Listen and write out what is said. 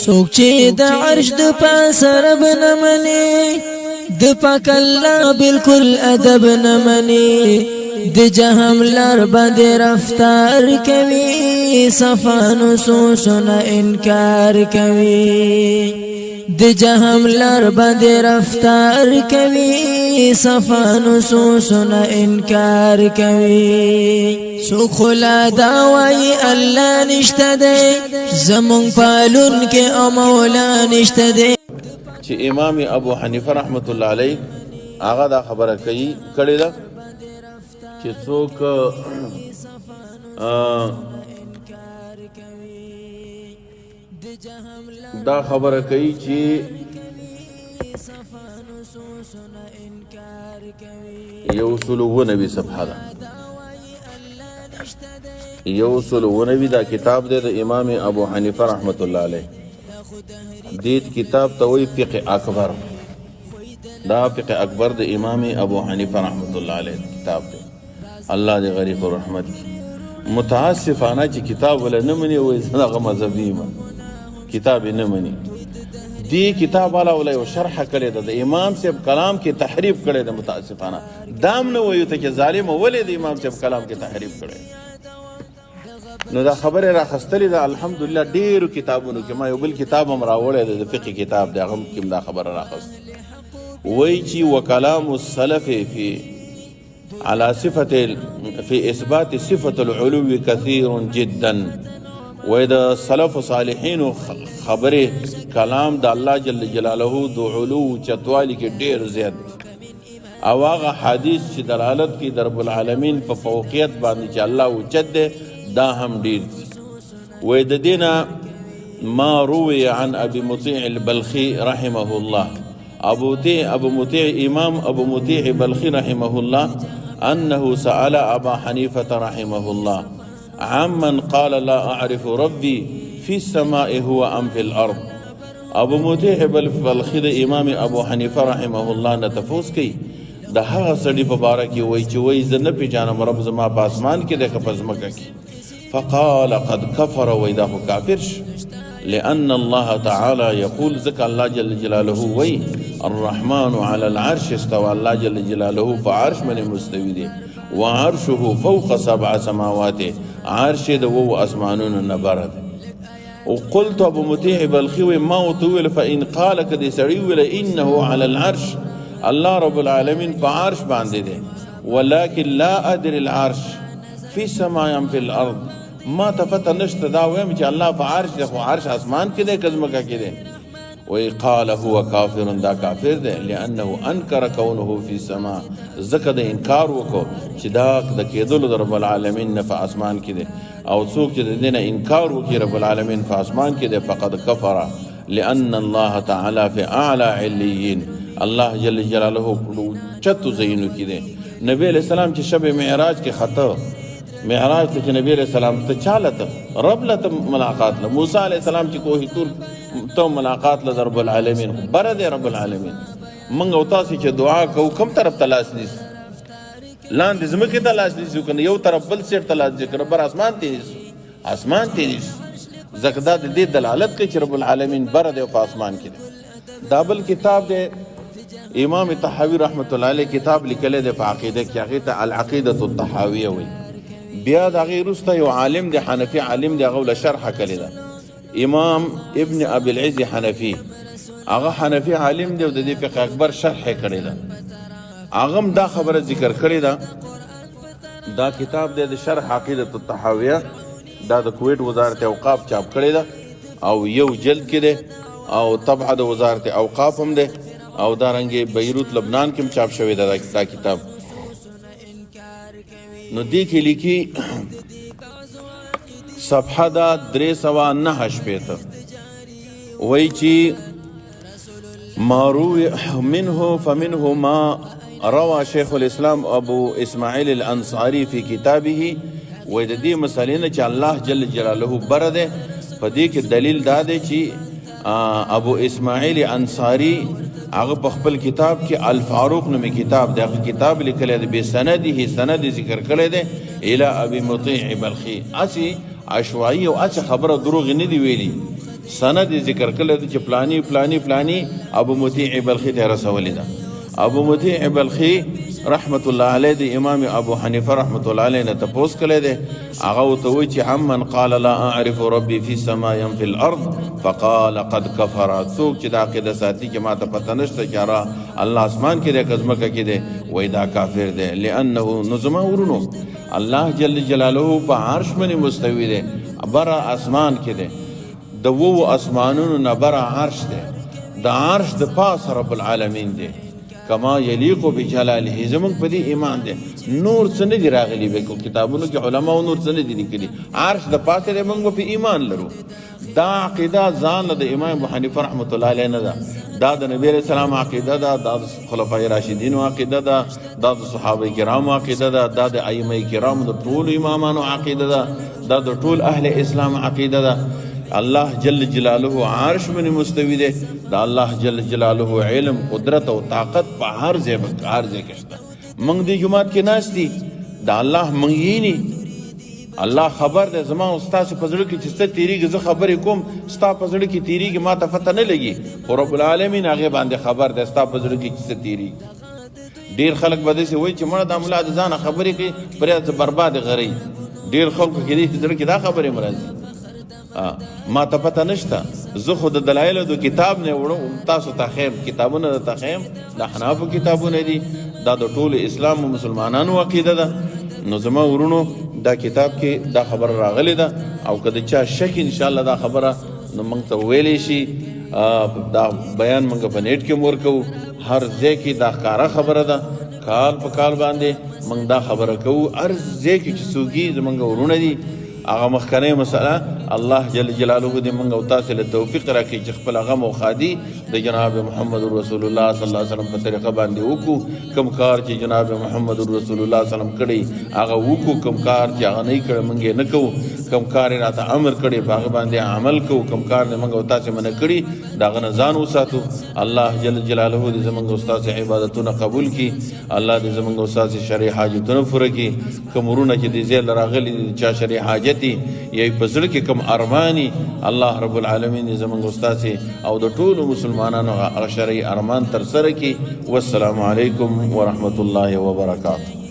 سوک چی دا عرش دا پاس رب نمانی د پاک الله بالکل ادب نمانی د جهام لار باندې رفتار کوي صفا نصوصنا انکار کوي د جهام لار باندې رفتار کوي صفا نصوصنا انکار کوي سو خلا دا وای الله نشته دی زمون پالون کې او مولا نشته دی چې امام ابو حنیفه رحمت الله علیه هغه دا خبره کوي کړي ده چې څوک دا خبره کوي چې یو سلو نبی صفحه ده یو سلو نبی دا کتاب ده د امام ابو حنیفه رحمت الله علیه دید کتاب ته وی فقه اکبر دا فقه اکبر د امام ابو حنیفه رحمت الله علیه کتاب ده الله دې غریق رحمت کی متاسفانه چې کتاب ولا نه مني وای زغه مذهبي ما کتاب نه مني دی کتاب والا ولا یو شرح کړی د امام صاحب کلام کې تحریف کړی د متاسفانه دام نه وایو ته چې ظالم ولې د امام صاحب کلام کې تحریف کړی نو دا خبره را خستلې ده الحمدلله ډیرو کتابونو کې ما یو بل کتاب هم راوړی د فقه کتاب دی هغه کې دا خبره را خست وایي چې وکلام السلف فی على صفة في إثبات صفة العلو كثير جدا وإذا سلف صالحين خبره كلام دا الله جل جلاله دو علو چتوالی کی دیر زیاد او آغا حدیث چی دلالت کی در رب العالمین پا فوقیت باندی چی اللہ وچد دے دا هم دیر وإذا دینا ما روی عن ابی مطیع البلخی رحمه الله ابو مطیع امام ابو مطیع بلخی رحمه الله أنه سأل أبا حنيفة رحمه الله عمن قال لا أعرف ربي في السماء هو أم في الأرض ابو مطیع بلخی د امام ابو حنیفه رحمه الله نه تفوس کوي د هغه سړي په باره کې وایي چې وایي زه نه پېژنم رب زما په اسمان کې دی که په ځمکه کې فقال قد كفر وایي دا خو کافر شو لأن الله تعالى يقول ذكر الله جل جلاله وي الرحمن على العرش استوى الله جل جلاله فعرش من مستوي دي وعرشه فوق 7 سماوات عرش دو اسمانون نبرد وقلت ابو مطيع بلخي ما طول فإن قال كدي سري إنه على العرش الله رب العالمين فعرش باندې دي ولكن لا أدري العرش في السماء ام في الأرض ما تفت نشت دا ویم چې الله په عرش دی خو عرش اسمان کې دی کزمکه کې دی وی قال هو کافر دا کافر دی لانه انکر کونه فی السماء زکه د انکار وکړو چې دا د کېدلو د رب العالمین نه په اسمان کې دی او څوک چې د دې نه انکار وکړي رب العالمین په اسمان کې دی فقد کفر لان الله تعالی فی اعلی علیین الله جل جلاله چتو زینو کې دی نبی علیہ السلام چې شب معراج کې خطا معراج ته نبی علیہ السلام ته چالته رب له ملاقات له موسی علیہ السلام چې کوه تور ته ملاقات له رب العالمین بر دې رب العالمین منګ او تاسو چې دعا کو کوم طرف تلاش نیس لاندې زمکه تلاش نیس کنه یو طرف بل سیر تلاش ذکر بر اسمان ته نیس زکدا دې دلالت کوي چې رب العالمین بر دې په اسمان کې دابل کتاب دې امام طحاوی رحمت الله علیه کتاب لیکل دې په عقیده کې هغه ته العقیده الطحاویه وایي بیا د غیر رسته یو عالم دی حنفی عالم دی هغه له شرح کړی ده امام ابن ابي العز حنفی هغه حنفی عالم دی او د دې فقه اکبر شرح کړی ده هغه دا خبره ذکر کړی ده دا کتاب دی د شرح عقیده الطحاویه دا د کویت وزارت اوقاف چاپ کړی ده او یو جلد کې ده او طبعه د وزارت اوقاف هم ده او دا رنګ بیروت لبنان کې هم چاپ شوی ده دا کتاب نو دی کې لیکي صفحه دا 309 شپیته وایي چې ما روي منه فمنه ما روى شيخ الاسلام ابو اسماعیل الانصاری في كتابه وایي د دې مسلې نه چې الله جل جلاله بر ده په دې کې دلیل دا دی چې ابو اسماعیل انصاری هغه په خپل کتاب کې الفاروق نومي کتاب دغه کتاب لیکل دی به سند ذکر کړی دی الی ابي مطیع بلخی اسی عشوائي او اسی خبره دروغ نه دی ویلي سند ذکر کړی دی چې پلانی پلانی پلانی ابو مطیع بلخی ته رسولی ده. ابو مطیع بلخی رحمت الله علیه د امام ابو حنیفه رحمت الله علیه نه تپوس کړی دی. هغه ورته وایي چې عمن قال لا اعرف ربي في السماء في الارض فقال قد كفر. څوک چې دا عقیده ساتي چې ما ته پته نشته چې الله اسمان کې دی که ځمکه کې دی، وایي دا کافر دی. لانه نو زما ورونو الله جل جلاله په عرش باندې مستوي دی، بره اسمان کې دی، د وو اسمانونو نه بره عرش دی، د عرش د پاس رب العالمین دی کما یلیق بجلاله. زمونږ په دې ایمان دی. نور څه نه دي راغلي به کتابونو کې علماو نور څه نه دي لیکلي. عرش د پاسه دی، موږ په ایمان لرو. دا عقیده ځان د امام ابو حنیفه رحمت الله علیه نه ده، دا د نبی علیہ السلام عقیده ده، دا د خلفای راشدینو عقیده ده، دا د صحابه کرامو عقیده ده، دا د ائمه کرامو د ټول امامانو عقیده ده، دا د ټول اهل اسلام عقیده ده. الله جل جلاله عرش باندې مستوی دی. دا الله جل جلاله علم قدرت او طاقت په هر ځای کې شته. موږ دې جماعت کې ناست دي، دا الله موږ یې الله خبر دی. زما استاد په زړه کې چې څه تیریږي زه خبرې کوم، ستا په زړه کې تیریږي ما ته پته نه لګي، خو رب العالمین هغې باندې خبر دی ستا په زړه کې چې څه تیریږي. ډېر خلک به داسې وایي چې مړه دا ملا د ځانه خبرې کوي پرې برباد غري. ډېر خلکو کې دې زړه کې دا خبرې مرځي ما ته پته نشته. زه خو د دلایلو د کتاب نه وړم، تاسو ته خیم کتابونه د تخیم د احنافو کتابونه دي، دا د ټول اسلام او مسلمانانو عقیده ده. نو زما ورونو دا کتاب کې دا خبر راغلی ده، او که د چا شک ان شاء الله دا خبره نو موږ ته ویلی شي. دا بیان موږ په نیټ کې ورکوو، هر ځای کې دا ښکاره خبره ده. کال په کال باندې موږ دا خبره کوو، هر ځای کې چې څوک زموږ ورونه دي. هغه مخکنۍ مسله الله جل جلاله دې موږ او تاسو له توفیق راکړي چې خپل غم او خادي د جناب محمد رسول الله صلی الله علیه وسلم په طریقه باندې وکړو. کوم کار چې جناب محمد رسول الله صلی الله علیه وسلم کړی هغه وکړو، کوم کار چې هغه نه کړی موږ نه کوو، کوم کار راته امر کړی په هغه باندې عمل کوو، کوم کار نه موږ او تاسو منع کړي دا غنه ځان وساتو. الله جل جلاله دې زموږ استاد عبادتونه قبول کړي، الله دې زموږ استاد شرعي حاجتونه پوره کړي. کومرونه چې دې زیل راغلي چا شرعي حاجت یی په زړه کې کوم ارمانی الله رب العالمین زموږ استاد او د ټولو مسلمانانو شرعي ارمان تر سره کړي. والسلام علیکم ورحمت الله وبرکاته.